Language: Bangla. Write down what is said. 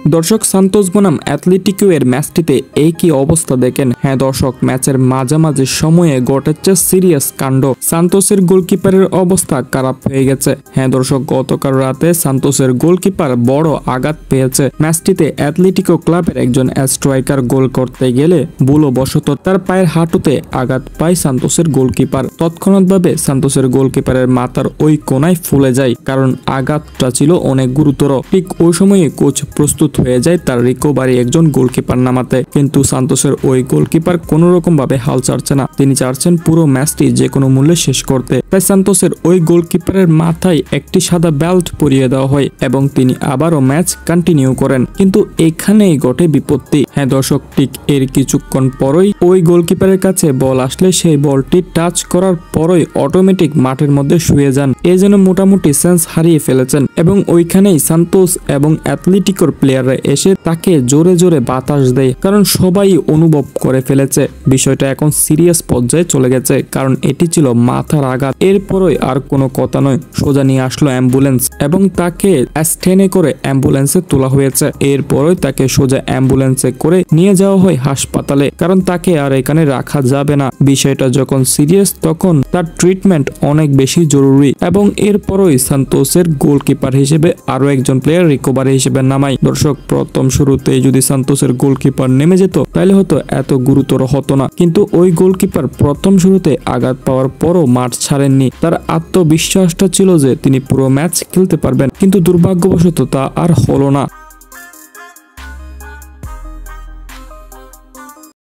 দর্শক, সান্তোস বনাম অ্যাথলেটিকো এর ম্যাচটিতে এই কি অবস্থা দেখেন। হ্যাঁ দর্শক, ম্যাচের মাঝামাঝি সময়ে ঘটেছে সিরিয়াস কাণ্ড। সান্তোসের গোলকিপারের অবস্থা খারাপ হয়ে গেছে। হ্যাঁ দর্শক, গতকাল রাতে সান্তোসের গোলকিপার বড় আঘাত পেয়েছে। ম্যাচটিতে অ্যাথলেটিকো ক্লাবের একজন স্ট্রাইকার গোল করতে গেলে ভুলবশত তার পায়ের হাঁটুতে আঘাত পায় সান্তোসের গোলকিপার। তৎক্ষণাৎভাবে সান্তোসের গোলকিপারের মাথার ওই কোনায় ফুলে যায়, কারণ আঘাতটা ছিল অনেক গুরুতর। ঠিক ওই সময়ে কোচ প্রস্তুত হয়ে যায় তার রিকভারি একজন গোলকিপার নামাতে, কিন্তু সান্তোসের ওই গোলকিপার কোনো রকম ভাবে হাল ছাড়ছে না। তিনি চাচ্ছেন পুরো ম্যাচটি যে কোনো মূল্যে শেষ করতে। তাই সান্তোসের ওই গোলকিপারের মাথায় একটি সাদা বেল্ট পরিয়ে দেওয়া হয় এবং তিনি আবারও ম্যাচ কন্টিনিউ করেন। কিন্তু এখানেই ঘটে বিপত্তি। হ্যাঁ দর্শক, ঠিক এর কিছুক্ষণ পরই ওই গোলকিপারের কাছে বল আসলে সেই বলটি টাচ করার পরই অটোমেটিক মাঠের মধ্যে শুয়ে যান। এ যেন মোটামুটি সেন্স হারিয়ে ফেলেছেন এবং ওইখানেই সান্তোস এবং অ্যাথলেটিকোর প্লেয়াররা এসে তাকে জোরে জোরে বাতাস দেয়, কারণ সবাই অনুভব করে ফেলেছে বিষয়টা এখন সিরিয়াস পর্যায়ে চলে গেছে, কারণ এটি ছিল মাথার আঘাত। এরপরই আর কোনো কথা নয়, সোজা নিয়ে আসলো অ্যাম্বুলেন্স এবং তাকে স্টেনে করে অ্যাম্বুলেন্সে তোলা হয়েছে। এরপরই তাকে সোজা অ্যাম্বুলেন্সে করে নিয়ে যাওয়া হয় হাসপাতালে, কারণ তাকে আর এখানে রাখা যাবে না। বিষয়টা যখন সিরিয়াস তখন তার ট্রিটমেন্ট অনেক বেশি জরুরি এবং এরপরই সান্তোসের গোলকিপার হিসেবে আরো একজন প্লেয়ার রিকভারি হিসেবে নামায়। দর্শক, প্রথম শুরুতেই যদি সান্তোসের গোলকিপার নেমে যেত তাহলে হয়তো এত গুরুতর হতো না, কিন্তু ওই গোলকিপার প্রথম শুরুতে আঘাত পাওয়ার পরও মাঠ ছাড়েননি। তার আত্মবিশ্বাসটা ছিল যে তিনি পুরো ম্যাচ খেলতে পারবেন, কিন্তু দুর্ভাগ্যবশত তা আর হলো না।